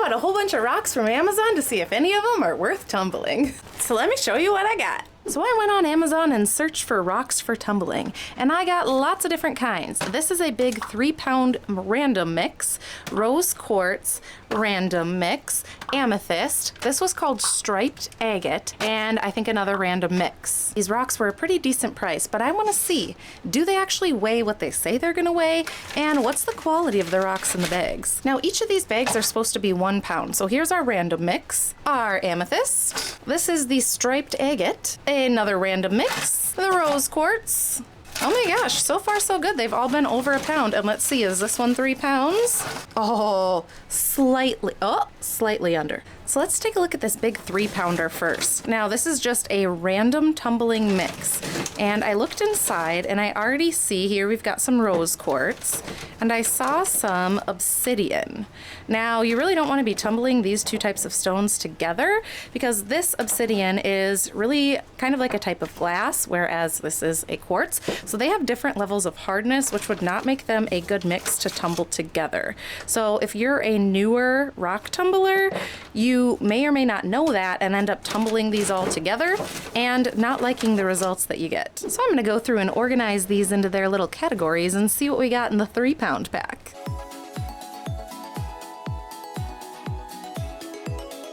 bought a whole bunch of rocks from Amazon to see if any of them are worth tumbling. So let me show you what I got. So I went on Amazon and searched for rocks for tumbling, and I got lots of different kinds. This is a big 3-pound random mix, rose quartz, random mix, amethyst. This was called striped agate, and I think another random mix. These rocks were a pretty decent price, but I want to see, do they actually weigh what they say they're going to weigh, and what's the quality of the rocks in the bags? Now each of these bags are supposed to be 1 pound, so here's our random mix, our amethyst. This is the striped agate. Another random mix, the rose quartz. Oh my gosh, so far so good. They've all been over 1 pound. And let's see, is this one 3 pounds? Oh, slightly under. So let's take a look at this big 3-pounder first. Now this is just a random tumbling mix. And I looked inside and I already see here we've got some rose quartz and I saw some obsidian. Now you really don't want to be tumbling these 2 types of stones together because this obsidian is really kind of like a type of glass, whereas this is a quartz. So they have different levels of hardness, which would not make them a good mix to tumble together. So if you're a newer rock tumbler, you may or may not know that and end up tumbling these all together and not liking the results that you get. So I'm going to go through and organize these into their little categories and see what we got in the 3-pound pack.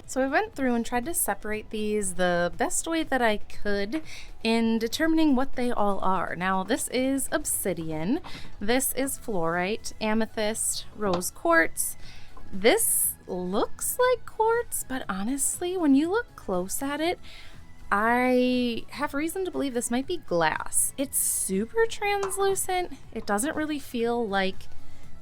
So I went through and tried to separate these the best way that I could in determining what they all are. Now this is obsidian, this is fluorite, amethyst, rose quartz. This looks like quartz, but honestly, when you look close at it, I have reason to believe this might be glass. It's super translucent. It doesn't really feel like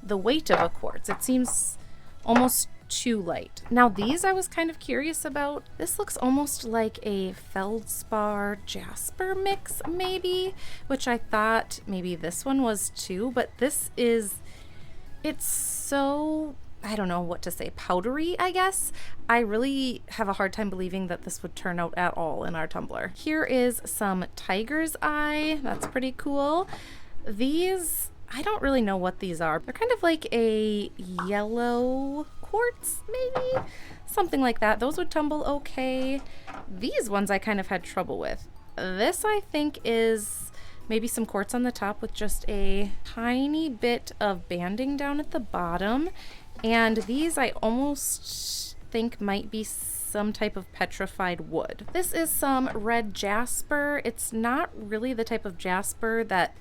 the weight of a quartz. It seems almost too light. Now these I was kind of curious about. This looks almost like a feldspar jasper mix maybe, which I thought maybe this one was too, but this is, it's so, I don't know what to say, powdery, I guess. I really have a hard time believing that this would turn out at all in our tumbler. Here is some tiger's eye. That's pretty cool. These, I don't really know what these are. They're kind of like a yellow quartz, maybe? Something like that. Those would tumble okay. These ones I kind of had trouble with. This I think is maybe some quartz on the top with just a tiny bit of banding down at the bottom. And these I almost think might be some type of petrified wood. This is some red jasper. It's not really the type of jasper that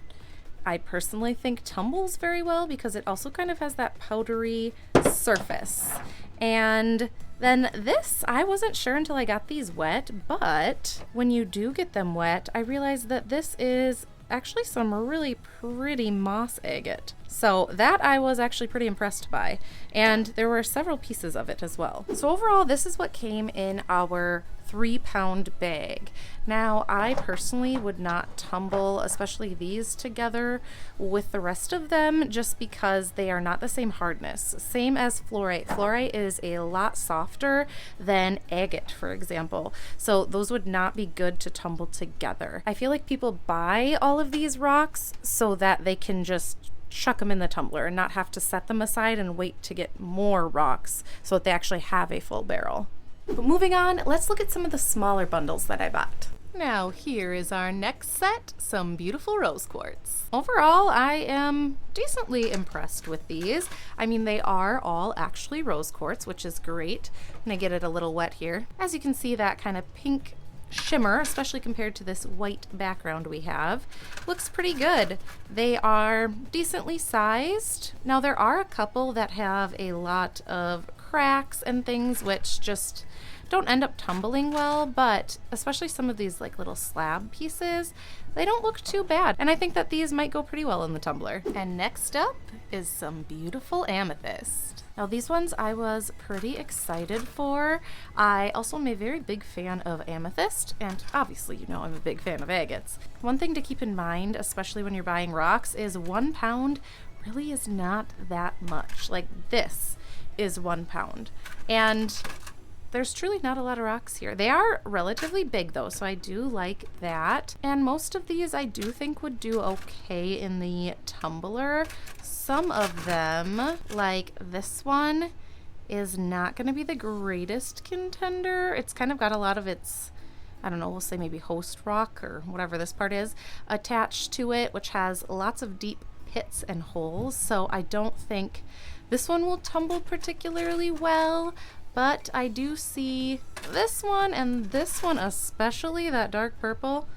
I personally think tumbles very well because it also kind of has that powdery surface. And then this, I wasn't sure until I got these wet, but when you do get them wet, I realized that this is actually some really pretty moss agate. So that I was actually pretty impressed by, and there were several pieces of it as well. So overall, this is what came in our 3-pound bag. Now I personally would not tumble especially these together with the rest of them just because they are not the same hardness. Same as fluorite. Fluorite is a lot softer than agate, for example. So those would not be good to tumble together. I feel like people buy all of these rocks so that they can just chuck them in the tumbler and not have to set them aside and wait to get more rocks so that they actually have a full barrel. But moving on, let's look at some of the smaller bundles that I bought. Now here is our next set, some beautiful rose quartz. Overall, I am decently impressed with these. I mean, they are all actually rose quartz, which is great. I'm gonna get it a little wet here. As you can see, that kind of pink shimmer, especially compared to this white background we have, looks pretty good. They are decently sized. Now there are a couple that have a lot of cracks and things which just don't end up tumbling well, but especially some of these like little slab pieces, they don't look too bad. And I think that these might go pretty well in the tumbler. And next up is some beautiful amethyst. Now these ones I was pretty excited for. I also am a very big fan of amethyst, and obviously you know I'm a big fan of agates. One thing to keep in mind, especially when you're buying rocks, is 1 pound really is not that much. Like this is 1 pound. And there's truly not a lot of rocks here. They are relatively big though, so I do like that. And most of these I do think would do okay in the tumbler. Some of them, like this one, is not going to be the greatest contender. It's kind of got a lot of its, I don't know, we'll say maybe host rock or whatever this part is attached to it, which has lots of deep pits and holes. So I don't think this one will tumble particularly well, but I do see this one and this one especially, that dark purple.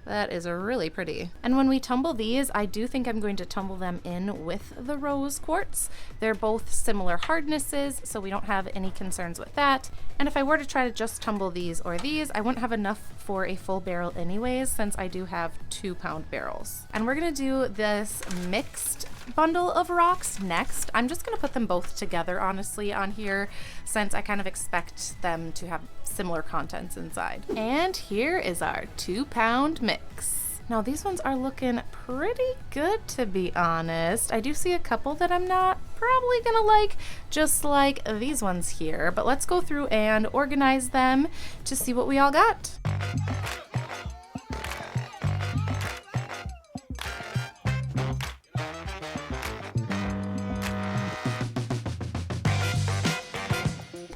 That is really pretty. And when we tumble these, I do think I'm going to tumble them in with the rose quartz. They're both similar hardnesses, so we don't have any concerns with that. And if I were to try to just tumble these or these, I wouldn't have enough for a full barrel anyways, since I do have 2-pound barrels. And we're gonna do this mixed bundle of rocks next. I'm just gonna put them both together, honestly, on here, since I kind of expect them to have similar contents inside. And here is our 2-pound mix. Now these ones are looking pretty good, to be honest. I do see a couple that I'm not probably gonna like, just like these ones here, but let's go through and organize them to see what we all got.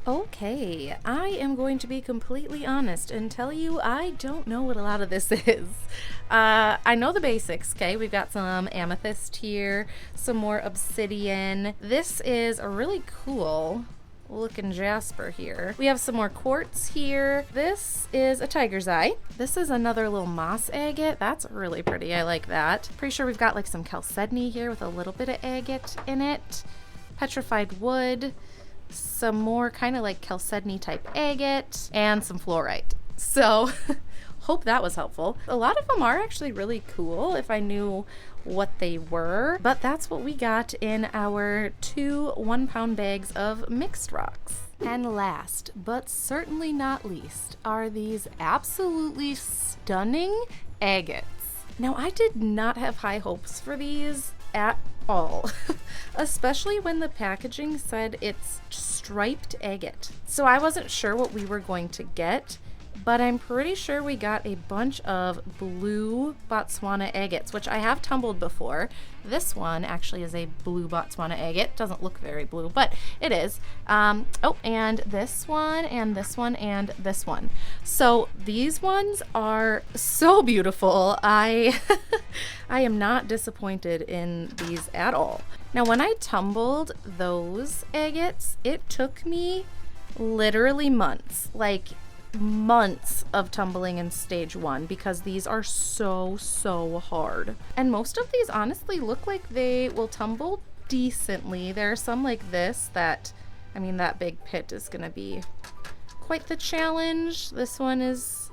Okay, I am going to be completely honest and tell you I don't know what a lot of this is. I know the basics, okay? We've got some amethyst here, some more obsidian. This is a really cool looking jasper here. We have some more quartz here. This is a tiger's eye. This is another little moss agate. That's really pretty. I like that. Pretty sure we've got like some chalcedony here with a little bit of agate in it. Petrified wood. Some more kind of like chalcedony type agate, and some fluorite. So hope that was helpful. A lot of them are actually really cool if I knew what they were, but that's what we got in our 2 1-pound bags of mixed rocks. And last, but certainly not least, are these absolutely stunning agates. Now, I did not have high hopes for these at all, especially when the packaging said it's striped agate. So I wasn't sure what we were going to get, but I'm pretty sure we got a bunch of blue Botswana agates, which I have tumbled before. This one actually is a blue Botswana agate. Doesn't look very blue, but it is. Oh, and this one, and this one, and this one. So these ones are so beautiful. I am not disappointed in these at all. Now, when I tumbled those agates, it took me literally months, like months of tumbling in stage 1, because these are so hard. And most of these honestly look like they will tumble decently. There are some like this that, I mean, that big pit is gonna be quite the challenge. This one is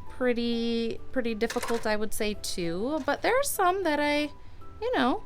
pretty difficult, I would say, too, but there are some that I, you know,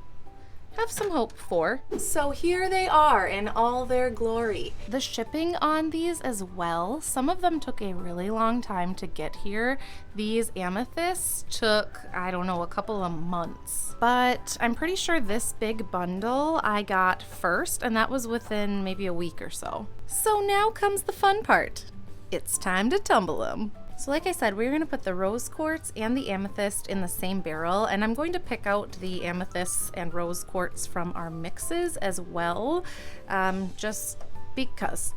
have some hope for. So here they are in all their glory. The shipping on these as well, some of them took a really long time to get here. These amethysts took, I don't know, a couple of months. But I'm pretty sure this big bundle I got first, and that was within maybe a week or so. So now comes the fun part. It's time to tumble them. So like I said, we're going to put the rose quartz and the amethyst in the same barrel, and I'm going to pick out the amethyst and rose quartz from our mixes as well, just because.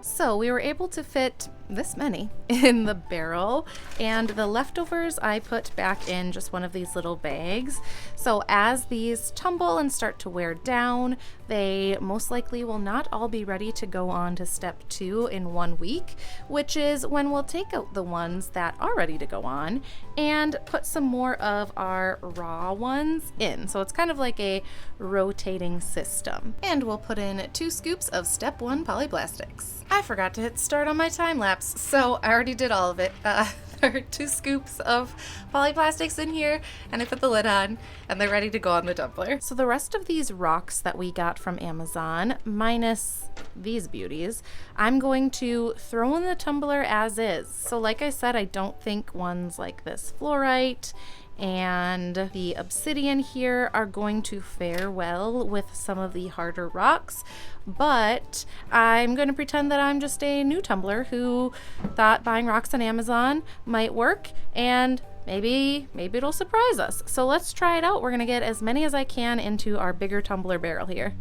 So we were able to fit this many in the barrel, and the leftovers I put back in just one of these little bags. So as these tumble and start to wear down, they most likely will not all be ready to go on to step 2 in 1 week, which is when we'll take out the ones that are ready to go on and put some more of our raw ones in. So it's kind of like a rotating system. And we'll put in 2 scoops of step 1 polyplastics. I forgot to hit start on my time lapse, so I already did all of it. There are 2 scoops of polyplastics in here, and I put the lid on, and they're ready to go on the tumbler. So the rest of these rocks that we got from Amazon, minus these beauties, I'm going to throw in the tumbler as is. So like I said, I don't think ones like this fluorite and the obsidian here are going to fare well with some of the harder rocks, but I'm going to pretend that I'm just a new tumbler who thought buying rocks on Amazon might work, and maybe it'll surprise us. So let's try it out. We're gonna get as many as I can into our bigger tumbler barrel here.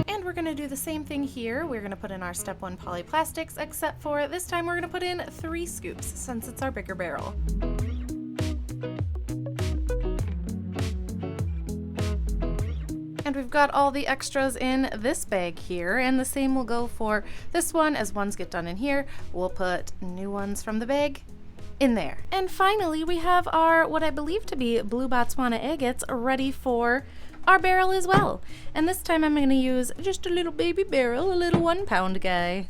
And we're gonna do the same thing here. We're gonna put in our step 1 polyplastics, except for this time we're gonna put in 3 scoops since it's our bigger barrel. And we've got all the extras in this bag here, and the same will go for this one. As ones get done in here, we'll put new ones from the bag in there. And finally, we have our, what I believe to be blue Botswana agates, ready for our barrel as well. And this time I'm gonna use just a little baby barrel, a little 1 pound guy.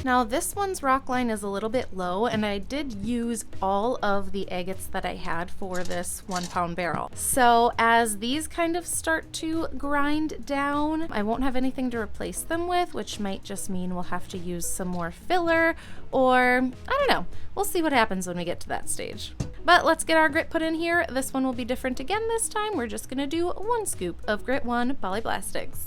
Now this one's rock line is a little bit low, and I did use all of the agates that I had for this 1 pound barrel. So as these kind of start to grind down, I won't have anything to replace them with, which might just mean we'll have to use some more filler, or I don't know. We'll see what happens when we get to that stage. But let's get our grit put in here. This one will be different again this time. We're just gonna do 1 scoop of grit 1 polyplastics.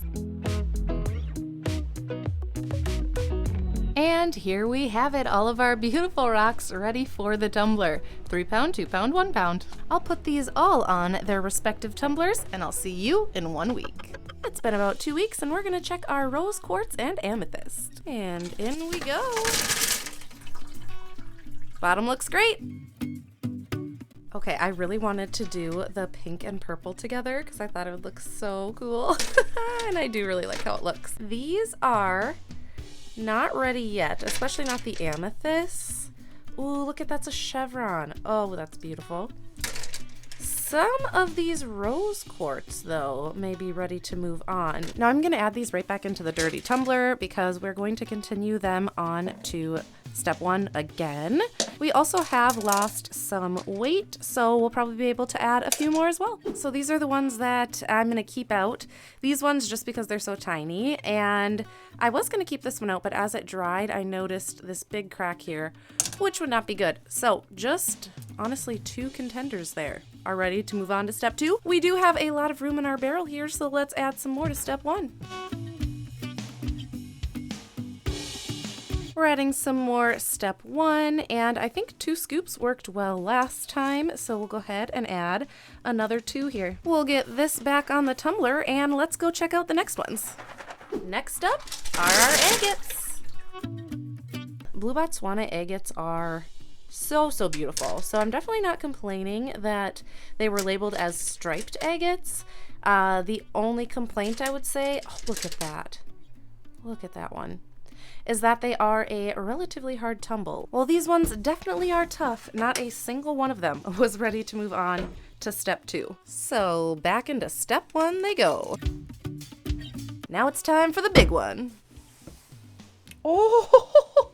And here we have it, all of our beautiful rocks ready for the tumbler. 3 pound, 2 pound, 1 pound. I'll put these all on their respective tumblers, and I'll see you in 1 week. It's been about 2 weeks, and we're gonna check our rose quartz and amethyst. And in we go. Bottom looks great. Okay, I really wanted to do the pink and purple together because I thought it would look so cool. And I do really like how it looks. These are not ready yet, especially not the amethyst. Ooh, look at that's a chevron. Oh, that's beautiful. Some of these rose quartz, though, may be ready to move on. Now I'm going to add these right back into the dirty tumbler because we're going to continue them on to step 1 again. We also have lost some weight, so we'll probably be able to add a few more as well. So these are the ones that I'm going to keep out. These ones just because they're so tiny, and I was going to keep this one out, but as it dried, I noticed this big crack here, which would not be good. So just honestly 2 contenders there are ready to move on to step 2. We do have a lot of room in our barrel here, so let's add some more to step 1. We're adding some more step 1, and I think 2 scoops worked well last time, so we'll go ahead and add another 2 here. We'll get this back on the tumbler, and let's go check out the next ones. Next up are our agates. Blue Botswana agates are so beautiful, so I'm definitely not complaining that they were labeled as striped agates. The only complaint I would say, oh, look at that one, is that they are a relatively hard tumble. Well, these ones definitely are tough. Not a single one of them was ready to move on to step 2. So back into step 1 they go. Now it's time for the big one. Oh,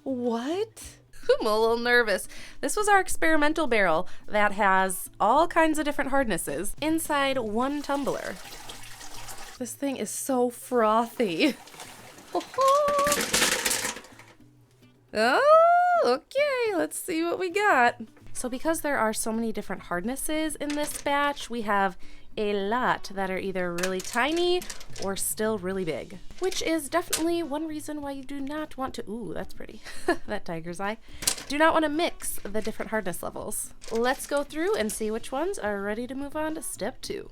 what? I'm a little nervous. This was our experimental barrel that has all kinds of different hardnesses inside 1 tumbler. This thing is so frothy. Oh, okay, let's see what we got. So because there are so many different hardnesses in this batch, we have a lot that are either really tiny or still really big, which is definitely one reason why you do not want to, ooh, that's pretty, that tiger's eye, do not want to mix the different hardness levels. Let's go through and see which ones are ready to move on to step 2.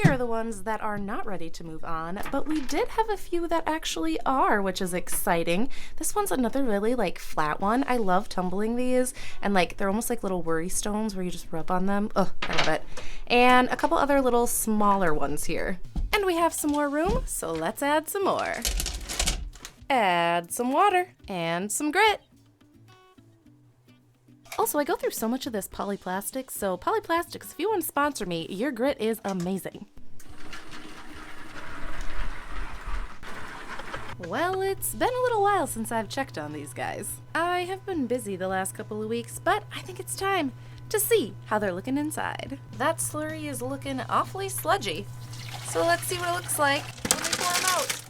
Here are the ones that are not ready to move on, but we did have a few that actually are, which is exciting. This one's another really flat one. I love tumbling these, and they're almost like little worry stones where you just rub on them. Oh, I love it. And a couple other little smaller ones here. And we have some more room, so let's add some more. Add some water and some grit. Also, I go through so much of this polyplastics, so polyplastics, if you want to sponsor me, your grit is amazing. Well, it's been a little while since I've checked on these guys. I have been busy the last couple of weeks, but I think it's time to see how they're looking inside. That slurry is looking awfully sludgy, so let's see what it looks like when we pour them out.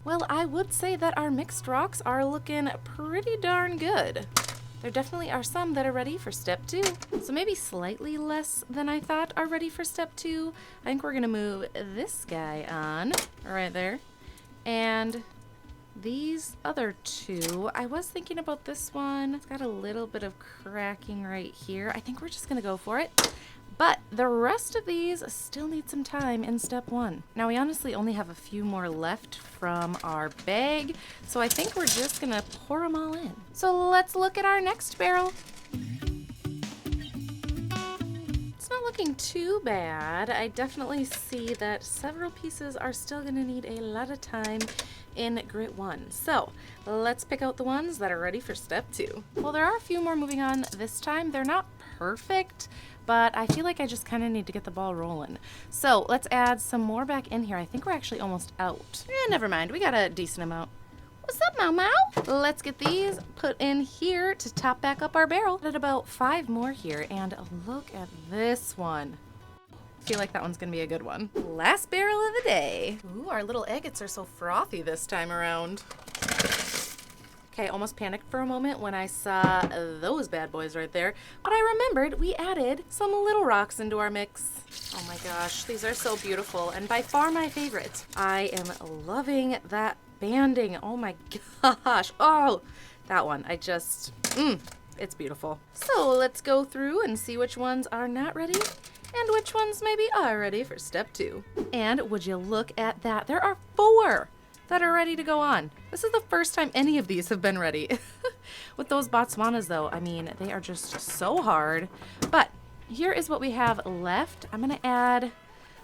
Well, I would say that our mixed rocks are looking pretty darn good. there definitely are some that are ready for step 2. So maybe slightly less than I thought are ready for step 2. I think we're gonna move this guy on right there. And these other 2, I was thinking about this one. It's got a little bit of cracking right here. I think we're just gonna go for it. But the rest of these still need some time in step 1. Now we honestly only have a few more left from our bag, so I think we're just gonna pour them all in. So let's look at our next barrel. It's not looking too bad. I definitely see that several pieces are still gonna need a lot of time in grit 1. So let's pick out the ones that are ready for step 2. Well, there are a few more moving on this time. They're not perfect, but I feel like I just kind of need to get the ball rolling. So let's add some more back in here. I think we're actually almost out. Never mind, we got a decent amount. What's up, Mau Mau? Let's get these put in here to top back up our barrel. Added about 5 more here, and look at this one. I feel like that one's gonna be a good one. Last barrel of the day. Ooh, our little agates are so frothy this time around. Okay, almost panicked for a moment when I saw those bad boys right there, but I remembered we added some little rocks into our mix. Oh my gosh, these are so beautiful, and by far my favorite. I am loving that banding. Oh my gosh. Oh, that one. It's beautiful. So let's go through and see which ones are not ready and which ones maybe are ready for step 2. And would you look at that? There are 4 that are ready to go on. This is the first time any of these have been ready. With those Botswanas though, I mean, they are just so hard. But here is what we have left. I'm gonna add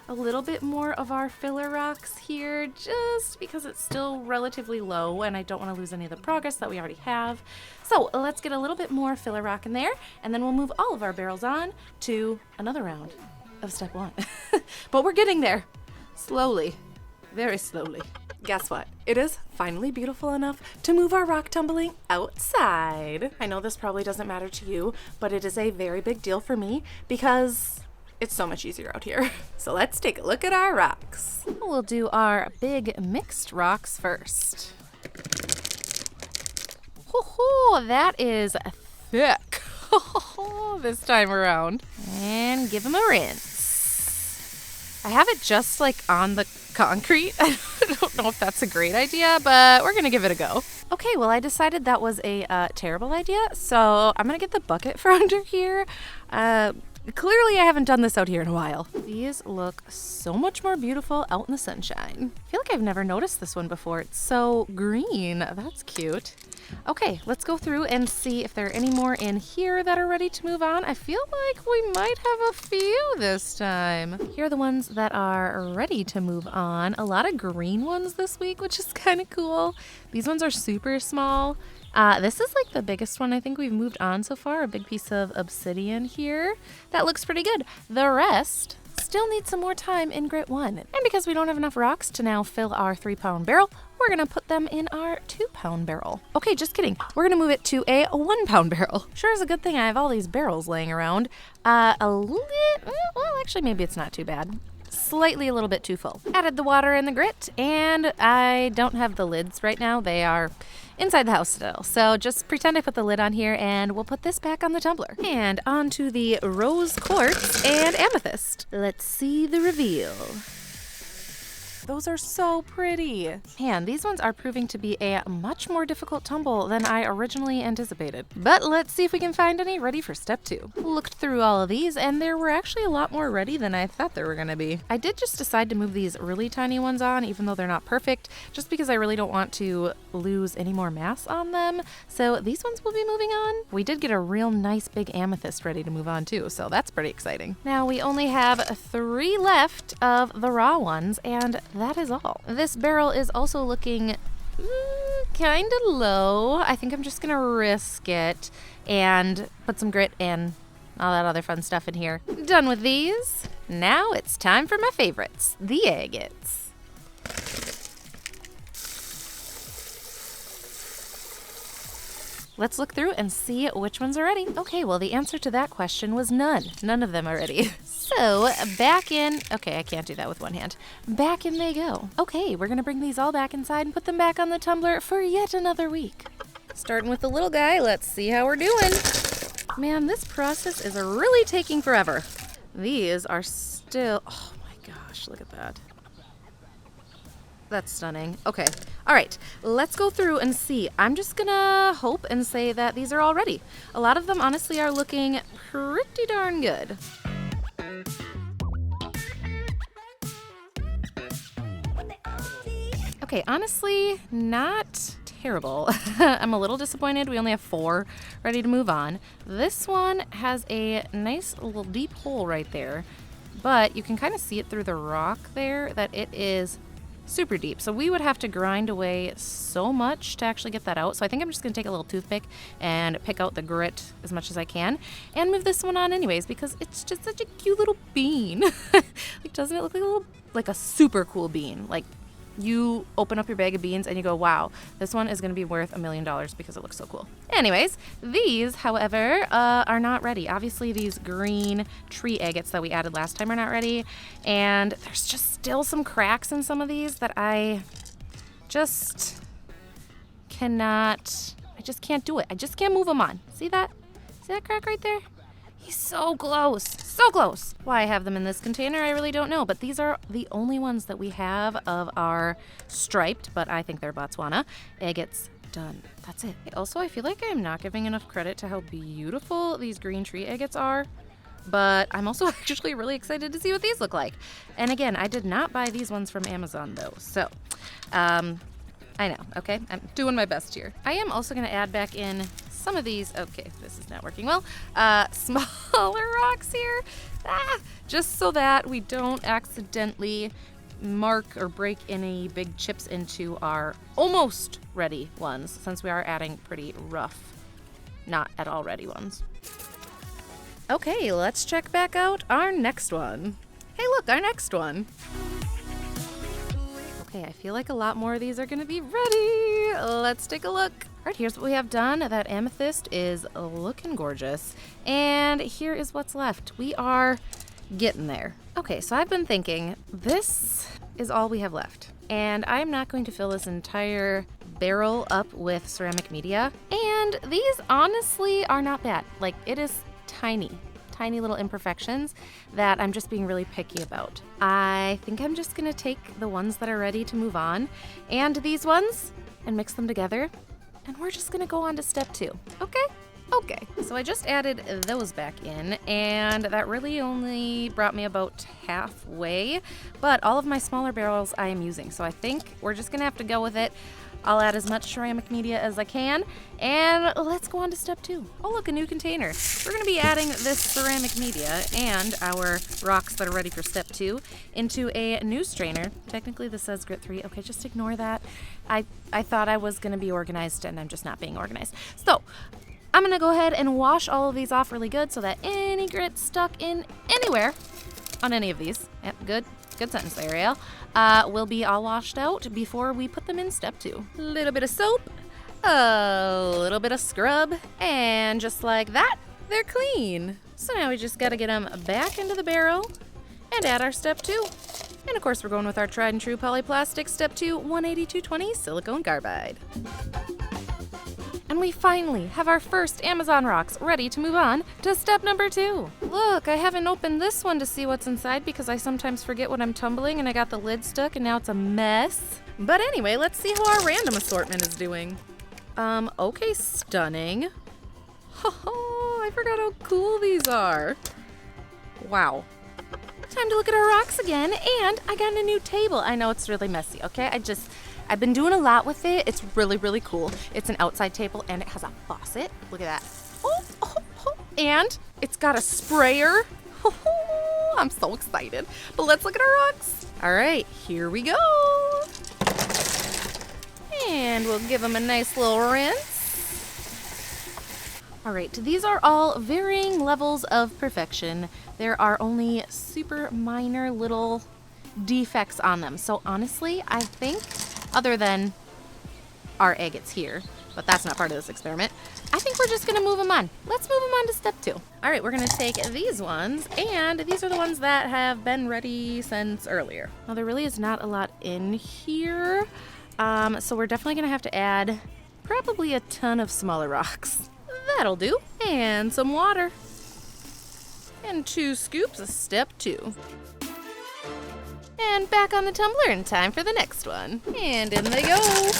a little bit more of our filler rocks here just because it's still relatively low and I don't want to lose any of the progress that we already have. So let's get a little bit more filler rock in there and then we'll move all of our barrels on to another round of step 1. But we're getting there. Slowly. Very slowly. Guess what? It is finally beautiful enough to move our rock tumbling outside. I know this probably doesn't matter to you, but it is a very big deal for me because it's so much easier out here. So let's take a look at our rocks. We'll do our big mixed rocks first. Ho-ho, that is thick this time around. And give them a rinse. I have it just like on the concrete. I don't know if that's a great idea, but we're gonna give it a go. Okay, well I decided that was a terrible idea, so I'm gonna get the bucket for under here. Clearly I haven't done this out here in a while. These look so much more beautiful out in the sunshine. I feel like I've never noticed this one before. It's so green. That's cute. Okay, let's go through and see if there are any more in here that are ready to move on. I feel like we might have a few this time. Here are the ones that are ready to move on. A lot of green ones this week, which is kind of cool. These ones are super small. This is like the biggest one I think we've moved on so far. A big piece of obsidian here. That looks pretty good. The rest still need some more time in grit 1. And because we don't have enough rocks to now fill our 3-pound barrel, we're gonna put them in our 2-pound barrel. Okay, just kidding. We're gonna move it to a 1-pound barrel. Sure is a good thing I have all these barrels laying around. Well, actually maybe it's not too bad. Slightly a little bit too full. Added the water and the grit, and I don't have the lids right now. They are inside the house still. So just pretend I put the lid on here and we'll put this back on the tumbler. And onto the rose quartz and amethyst. Let's see the reveal. Those are so pretty. Man, these ones are proving to be a much more difficult tumble than I originally anticipated. But let's see if we can find any ready for step 2. Looked through all of these and there were actually a lot more ready than I thought there were gonna be. I did just decide to move these really tiny ones on, even though they're not perfect, just because I really don't want to lose any more mass on them. So these ones will be moving on. We did get a real nice big amethyst ready to move on too, so that's pretty exciting. Now we only have 3 left of the raw ones, and that is all. This barrel is also looking kind of low. I think I'm just gonna risk it and put some grit and all that other fun stuff in here. Done with these. Now it's time for my favorites, the agates. Let's look through and see which ones are ready. Okay, well the answer to that question was none. None of them are ready. So back in, okay, I can't do that with one hand. Back in they go. Okay, we're gonna bring these all back inside and put them back on the tumbler for yet another week. Starting with the little guy, let's see how we're doing. Man, this process is really taking forever. These are still, oh my gosh, look at that. That's stunning. Okay, all right, let's go through and see. I'm just gonna hope and say that these are all ready. A lot of them honestly are looking pretty darn good. Okay, honestly, not terrible. I'm a little disappointed. We only have 4 ready to move on. This one has a nice little deep hole right there, but you can kind of see it through the rock there that it is super deep. So we would have to grind away so much to actually get that out. So I think I'm just gonna take a little toothpick and pick out the grit as much as I can and move this one on anyways, because it's just such a cute little bean. Like, doesn't it look like a super cool bean? Like, you open up your bag of beans and you go, wow, this one is going to be worth $1 million because it looks so cool. Anyways, these, however, are not ready. Obviously, these green tree agates that we added last time are not ready. And there's just still some cracks in some of these that I just cannot, I just can't do it. I just can't move them on. See that? See that crack right there? He's so close, so close. Why I have them in this container, I really don't know, but these are the only ones that we have of our striped, but I think they're Botswana, agates done. That's it. Also, I feel like I'm not giving enough credit to how beautiful these green tree agates are, but I'm also actually really excited to see what these look like. And again, I did not buy these ones from Amazon though, so I know, okay? I'm doing my best here. I am also gonna add back in some of these, okay, this is not working well, smaller rocks here, just so that we don't accidentally mark or break any big chips into our almost ready ones, since we are adding pretty rough, not at all ready ones. Okay, let's check back out our next one. Hey, look, our next one. Okay, I feel like a lot more of these are gonna be ready. Let's take a look. All right, here's what we have done. That amethyst is looking gorgeous. And here is what's left. We are getting there. Okay, so I've been thinking, this is all we have left. And I'm not going to fill this entire barrel up with ceramic media. And these honestly are not bad. Like, it is tiny little imperfections that I'm just being really picky about. I think I'm just gonna take the ones that are ready to move on and these ones and mix them together, and we're just gonna go on to step 2. Okay, so I just added those back in, and that really only brought me about halfway, but all of my smaller barrels I am using, so I think we're just gonna have to go with it. I'll add as much ceramic media as I can, and let's go on to step 2. Oh look, a new container. We're gonna be adding this ceramic media and our rocks that are ready for step 2 into a new strainer. Technically this says grit 3, okay, just ignore that. I thought I was gonna be organized and I'm just not being organized. So, I'm gonna go ahead and wash all of these off really good so that any grit stuck in anywhere on any of these, yep, good sentence there, Ariel, will be all washed out before we put them in step 2. A little bit of soap, a little bit of scrub, and just like that, they're clean. So now we just gotta get them back into the barrel and add our step 2. And of course we're going with our tried and true polyplastic step 2 180-220 silicone carbide. And we finally have our first Amazon rocks ready to move on to step number 2. Look, I haven't opened this one to see what's inside because I sometimes forget when I'm tumbling and I got the lid stuck and now it's a mess. But anyway, let's see how our random assortment is doing. Okay, stunning. I forgot how cool these are. Wow. Time to look at our rocks again, and I got a new table. I know it's really messy, okay? I've been doing a lot with it. It's really, really cool. It's an outside table and it has a faucet. Look at that. And it's got a sprayer. I'm so excited. But let's look at our rocks. All right, here we go. And we'll give them a nice little rinse. All right, these are all varying levels of perfection. There are only super minor little defects on them. So honestly, I think, other than our agates here, but that's not part of this experiment, I think we're just gonna move them on. Let's move them on to step 2. All right, we're gonna take these ones, and these are the ones that have been ready since earlier. Now there really is not a lot in here, so we're definitely gonna have to add probably a ton of smaller rocks. That'll do. And some water. And 2 scoops of step 2. And back on the tumbler in time for the next one. And in they go.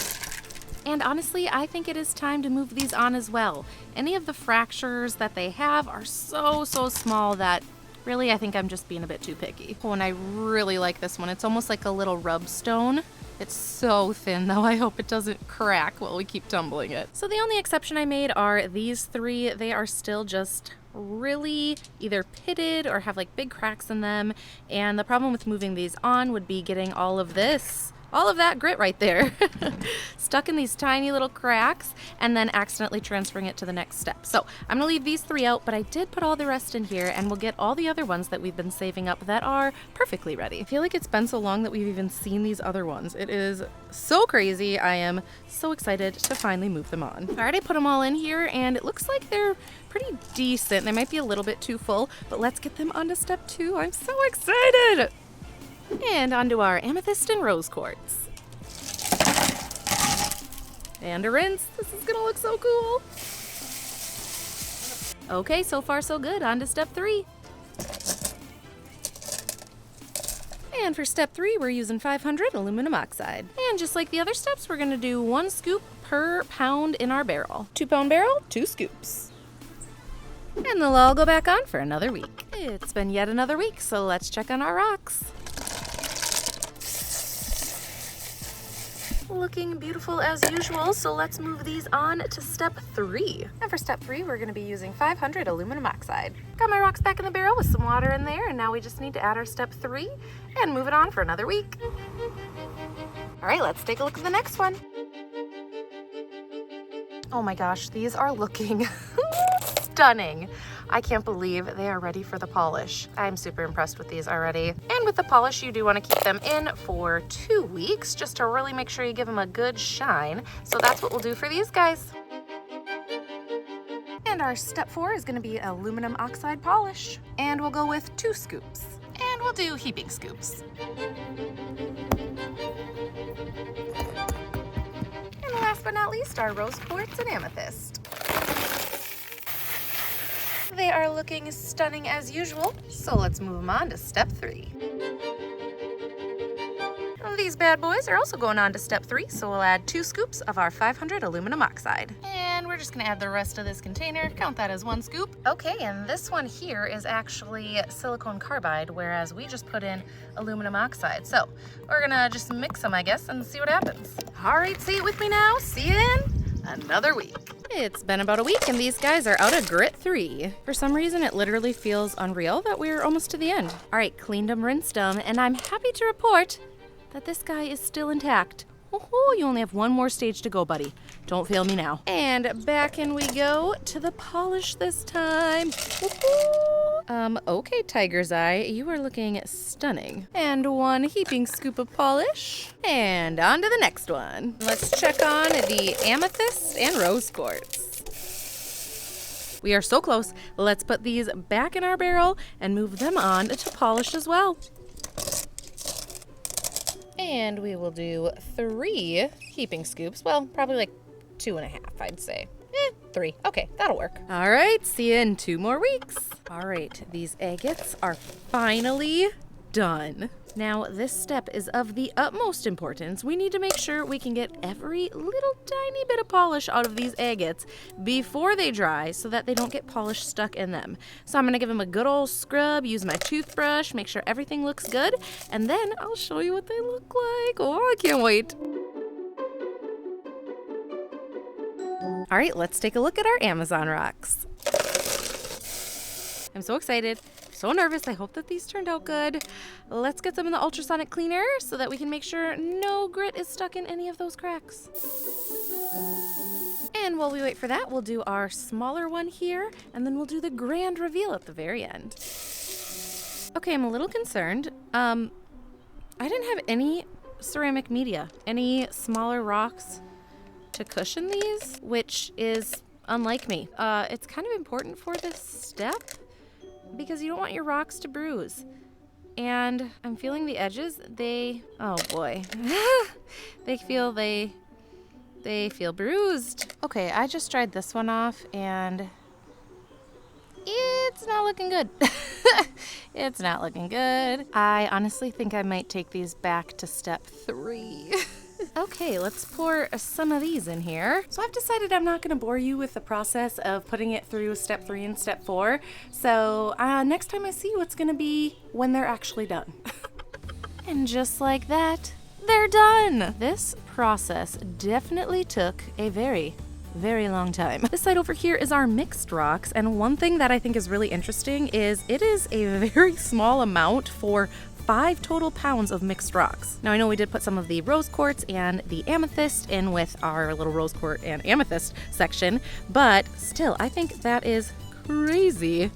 And honestly, I think it is time to move these on as well. Any of the fractures that they have are so small that really I think I'm just being a bit too picky. Oh, and I really like this one. It's almost like a little rub stone. It's so thin though, I hope it doesn't crack while we keep tumbling it. So the only exception I made are these 3. They are still just really either pitted or have like big cracks in them. And the problem with moving these on would be getting all of that grit right there stuck in these tiny little cracks and then accidentally transferring it to the next step. So I'm gonna leave these 3 out, but I did put all the rest in here and we'll get all the other ones that we've been saving up that are perfectly ready. I feel like it's been so long that we've even seen these other ones. It is so crazy. I am so excited to finally move them on. I already put them all in here and it looks like they're pretty decent. They might be a little bit too full, but let's get them onto step 2. I'm so excited. And onto our amethyst and rose quartz. And a rinse. This is gonna look so cool. Okay, so far so good. On to step 3. And for step 3, we're using 500 aluminum oxide. And just like the other steps, we're gonna do 1 scoop per pound in our barrel. 2-pound barrel, 2 scoops. And they'll all go back on for another week. It's been yet another week, so let's check on our rocks. Looking beautiful as usual, so let's move these on to step 3. And for step 3, we're going to be using 500 aluminum oxide. Got my rocks back in the barrel with some water in there, and now we just need to add our step 3 and move it on for another week. All right, let's take a look at the next one. Oh my gosh, these are looking stunning. I can't believe they are ready for the polish. I'm super impressed with these already. And with the polish, you do want to keep them in for 2 weeks just to really make sure you give them a good shine. So that's what we'll do for these guys. And our step 4 is going to be aluminum oxide polish. And we'll go with 2 scoops. And we'll do heaping scoops. And last but not least, our rose quartz and amethyst. They are looking stunning as usual, so let's move them on to step 3. These bad boys are also going on to step 3, so we'll add 2 scoops of our 500 aluminum oxide. And we're just gonna add the rest of this container, count that as 1 scoop. Okay, and this one here is actually silicone carbide, whereas we just put in aluminum oxide. So we're gonna just mix them, I guess, and see what happens. All right, say it with me now. See you in another week. It's been about a week and these guys are out of grit 3. For some reason, it literally feels unreal that we're almost to the end. All right, cleaned them, rinsed them, and I'm happy to report that this guy is still intact. Oh, you only have 1 more stage to go, buddy. Don't fail me now. And back in we go to the polish this time. Okay, Tiger's Eye, you are looking stunning. And 1 heaping scoop of polish. And on to the next one. Let's check on the amethyst and rose quartz. We are so close. Let's put these back in our barrel and move them on to polish as well. And we will do 3 heaping scoops. Well, probably like 2.5, I'd say. 3. Okay, that'll work. All right, see you in 2 more weeks. All right, these agates are finally done. Now, this step is of the utmost importance. We need to make sure we can get every little tiny bit of polish out of these agates before they dry so that they don't get polish stuck in them. So I'm gonna give them a good old scrub, use my toothbrush, make sure everything looks good, and then I'll show you what they look like. Oh, I can't wait. All right, let's take a look at our Amazon rocks. I'm so excited. So nervous. I hope that these turned out good. Let's get them in the ultrasonic cleaner so that we can make sure no grit is stuck in any of those cracks. And while we wait for that, we'll do our smaller one here, and then we'll do the grand reveal at the very end. Okay, I'm a little concerned. I didn't have any ceramic media, any smaller rocks to cushion these, which is unlike me. It's kind of important for this step, because you don't want your rocks to bruise. And I'm feeling the edges, oh boy. They feel bruised. Okay, I just dried this one off and it's not looking good. It's not looking good. I honestly think I might take these back to step 3. Okay, let's pour some of these in here. So I've decided I'm not going to bore you with the process of putting it through step 3 and step 4. So next time I see you, it's going to be when they're actually done. And just like that, they're done. This process definitely took a very long time. This side over here is our mixed rocks, and one thing that I think is really interesting is it is a very small amount for 5 total pounds of mixed rocks. Now I know we did put some of the rose quartz and the amethyst in with our little rose quartz and amethyst section, but still I think that is crazy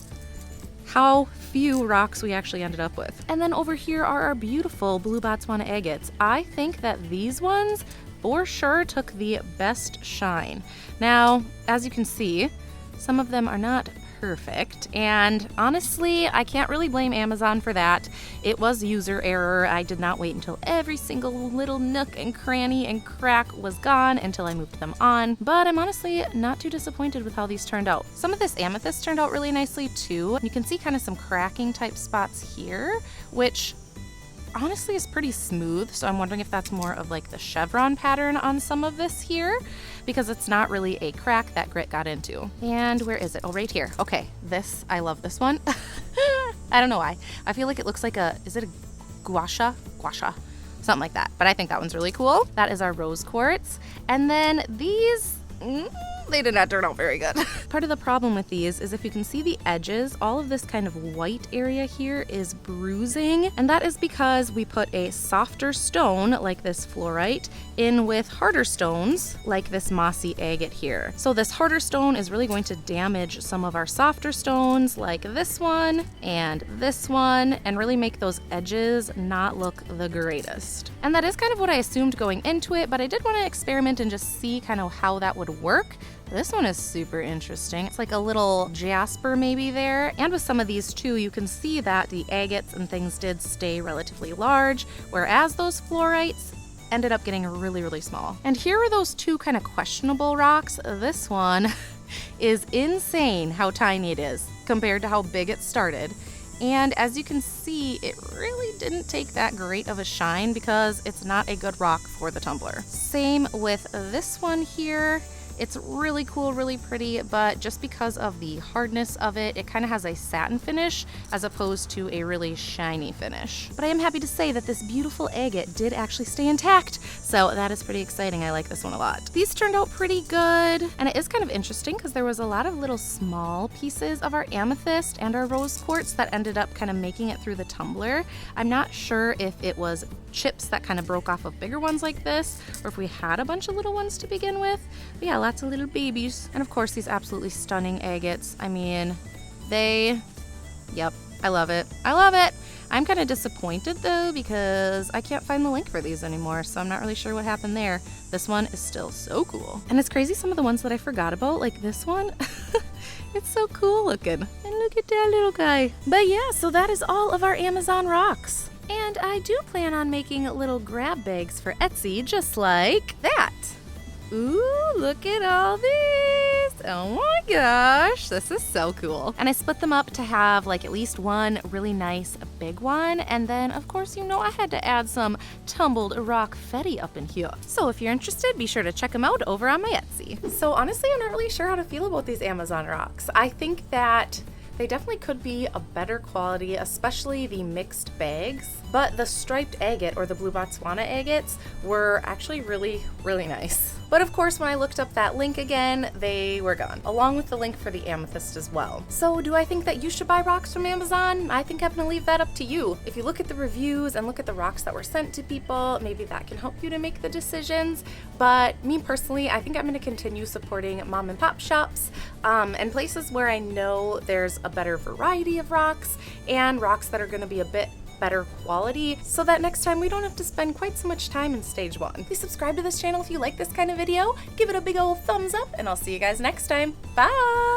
how few rocks we actually ended up with. And then over here are our beautiful blue Botswana agates. I think that these ones for sure took the best shine. Now, as you can see, some of them are not perfect, and honestly, I can't really blame Amazon for that. It was user error. I did not wait until every single little nook and cranny and crack was gone until I moved them on, but I'm honestly not too disappointed with how these turned out. Some of this amethyst turned out really nicely too. You can see kind of some cracking type spots here, which honestly is pretty smooth, so I'm wondering if that's more of like the chevron pattern on some of this here, because it's not really a crack that grit got into. And where is it? Oh, right here. Okay, this, I love this one. I don't know why. I feel like it looks like is it a gua sha? Something like that, but I think that one's really cool. That is our rose quartz. And then these, they did not turn out very good. Part of the problem with these is if you can see the edges, all of this kind of white area here is bruising, and that is because we put a softer stone like this fluorite in with harder stones like this mossy agate here. So this harder stone is really going to damage some of our softer stones like this one and really make those edges not look the greatest. And that is kind of what I assumed going into it, but I did want to experiment and just see kind of how that would work. This one is super interesting. It's like a little jasper maybe there. And with some of these too, you can see that the agates and things did stay relatively large, whereas those fluorites ended up getting really small. And here are those 2 kind of questionable rocks. This one is insane how tiny it is compared to how big it started. And as you can see, it really didn't take that great of a shine because it's not a good rock for the tumbler. Same with this one here. It's really cool, really pretty, but just because of the hardness of it, it kind of has a satin finish as opposed to a really shiny finish. But I am happy to say that this beautiful agate did actually stay intact, so that is pretty exciting. I like this one a lot. These turned out pretty good, and it is kind of interesting because there was a lot of little small pieces of our amethyst and our rose quartz that ended up kind of making it through the tumbler. I'm not sure if it was chips that kind of broke off of bigger ones like this, or if we had a bunch of little ones to begin with. But yeah, lots of little babies. And of course, these absolutely stunning agates. I mean, yep, I love it. I love it. I'm kind of disappointed though because I can't find the link for these anymore, so I'm not really sure what happened there. This one is still so cool. And it's crazy some of the ones that I forgot about, like this one. It's so cool looking. And look at that little guy. But yeah, so that is all of our Amazon rocks. And I do plan on making little grab bags for Etsy just like that. Ooh, look at all this. Oh my gosh, this is so cool. And I split them up to have like at least one really nice big one. And then of course, you know, I had to add some tumbled rock fetty up in here. So if you're interested, be sure to check them out over on my Etsy. So honestly, I'm not really sure how to feel about these Amazon rocks. I think that they definitely could be a better quality, especially the mixed bags. But the striped agate or the blue Botswana agates were actually really nice. But of course, when I looked up that link again, they were gone, along with the link for the amethyst as well. So do I think that you should buy rocks from Amazon? I think I'm gonna leave that up to you. If you look at the reviews and look at the rocks that were sent to people, maybe that can help you to make the decisions. But me personally, I think I'm gonna continue supporting mom and pop shops and places where I know there's a better variety of rocks and rocks that are gonna be a bit better quality, so that next time we don't have to spend quite so much time in stage 1. Please subscribe to this channel if you like this kind of video, give it a big old thumbs up, and I'll see you guys next time. Bye!